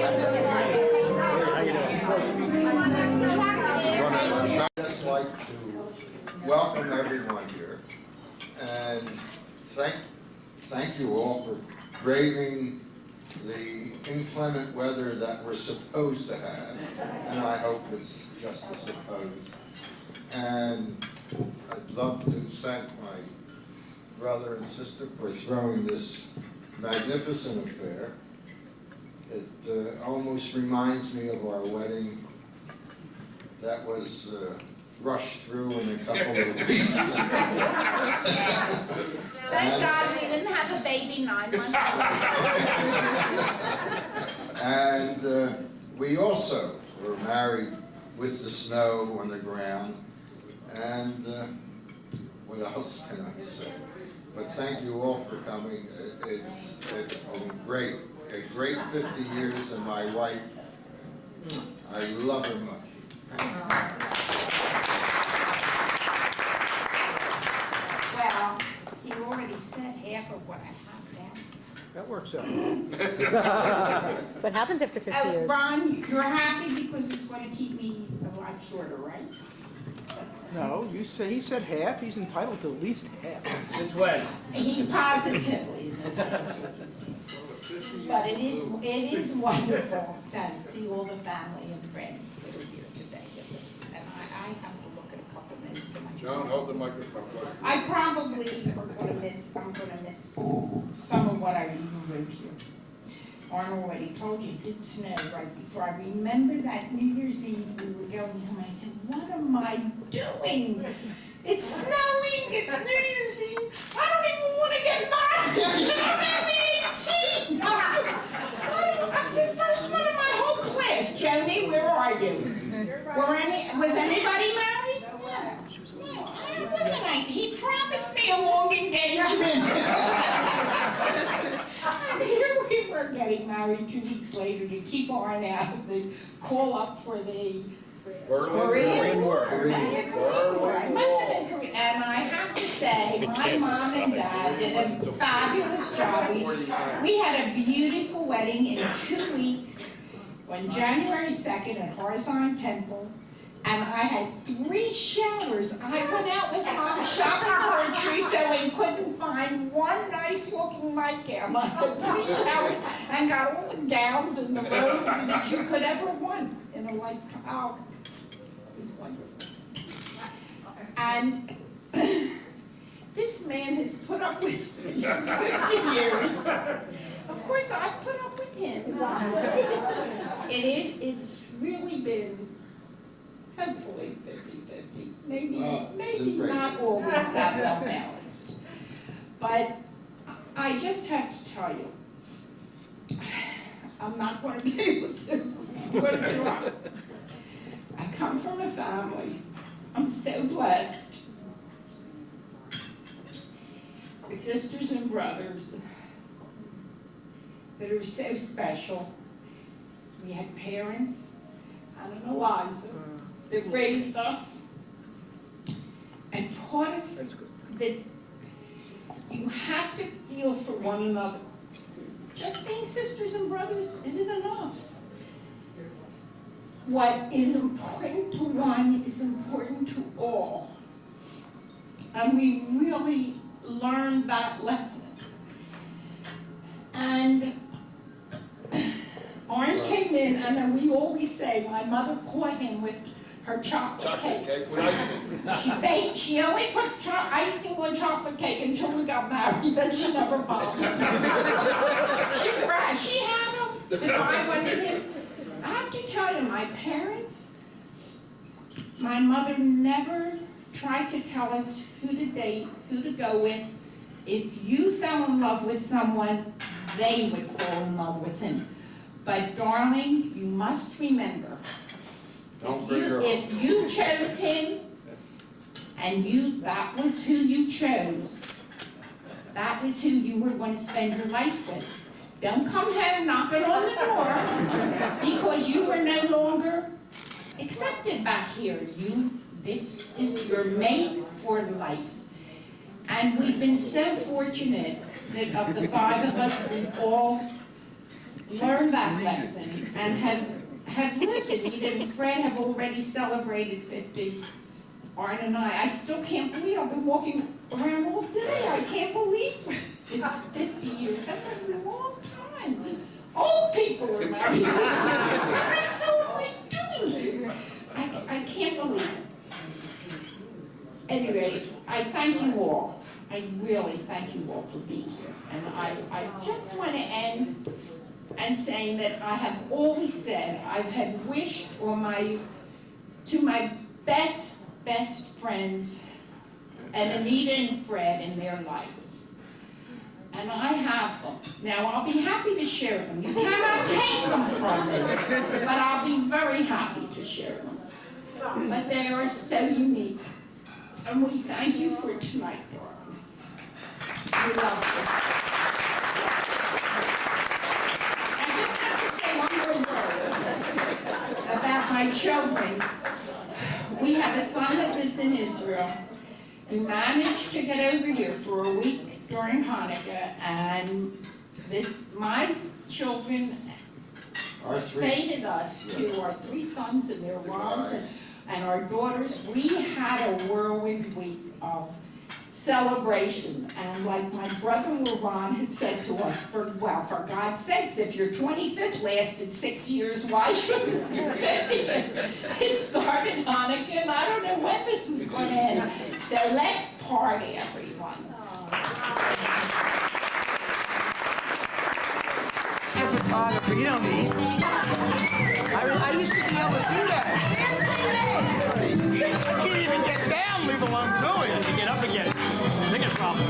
I'd just like to welcome everyone here and thank you all for braving the inclement weather that we're supposed to have, and I hope it's just a supposed. And I'd love to thank my brother and sister for throwing this magnificent affair. It almost reminds me of our wedding that was rushed through in a couple of weeks. Thank God we didn't have a baby 9 months ago. And we also were married with the snow on the ground. And what else can I say? But thank you all for coming. It's been great. A great 50 years, and my wife, I love her much. Well, he already said half of what I have now. That works out. What happens after 50 years? Ron, you're happy because it's going to keep me a lot shorter, right? No, he said half. He's entitled to at least half. Since when? He positively is. But it is wonderful to see all the family and friends that are here today with us. And I have to look at a couple minutes of my Joan, hold the microphone close. I probably am going to miss some of what I even wrote here. Arnold already told you it did snow right before. I remember that New Year's Eve we were going home. I said, what am I doing? It's snowing, it's New Year's Eve. I don't even want to get married. I'm only 18. I'm the first one in my whole class. Joni, where are you? Was anybody married? No, it wasn't. He promised me a long engagement. And here we were getting married 2 weeks later to keep Arn out of the call up for the Korean War. I must have been Korean. And I have to say, my mom and dad did a fabulous job. We had a beautiful wedding in 2 weeks on January 2nd at Horizon Temple. And I had 3 showers. I went out with Mom shopping for a trousseau and couldn't find one nice looking nightgown. I had 3 showers and got all the gowns and the robes that you could ever want in a lifetime. Oh, it was wonderful. And this man has put up with me for 50 years. Of course, I've put up with him. It's really been hopefully 50-50. Maybe not always that well balanced. But I just have to tell you, I'm not going to be able to put it wrong. I come from a family, I'm so blessed, with sisters and brothers that are so special. We had parents, Anna and Eliza, that raised us and taught us that you have to feel for one another. Just being sisters and brothers isn't enough. What is important to one is important to all. And we really learned that lesson. And Arn came in, and then we always say, my mother caught him with her chocolate cake. With icing. She only put icing on chocolate cake until we got married, then she never bothered. She had them if I wanted him. I have to tell you, my parents, my mother never tried to tell us who to date, who to go with. If you fell in love with someone, they would fall in love with him. But darling, you must remember, if you chose him, and that was who you chose, that is who you were going to spend your life with. Don't come home knocking on the door because you were no longer accepted back here. This is your mate for life. And we've been so fortunate that of the 5 of us, we've all learned that lesson and have lived it. Eden and Fred have already celebrated 50. Arnold and I still can't believe I've been walking around all day. I can't believe it's 50 years. That's a long time. Old people are married. I don't know what I'm doing. I can't believe it. Anyway, I thank you all. I really thank you all for being here. And I just want to end and saying that I have always said, I have wished to my best friends and Anita and Fred in their lives. And I have them. Now I'll be happy to share them. You cannot take them from me, but I'll be very happy to share them. But they are so unique. And we thank you for tonight, darling. We love you. I just have to say one more word about my children. We have a son that lives in Israel. We managed to get over here for a week during Hanukkah, and my children faded us to our 3 sons and their wives and our daughters. We had a whirlwind week of celebration, and like my brother-in-law Ron had said to us, for God's sakes, if your 25th lasted 6 years, why shouldn't your 50th? It started Hanukkah, and I don't know when this is going to end. So let's party, everyone. You're a photographer, you don't need. I used to be able to do that. I can't even get down, leave alone do it. You get up again. Biggest problem.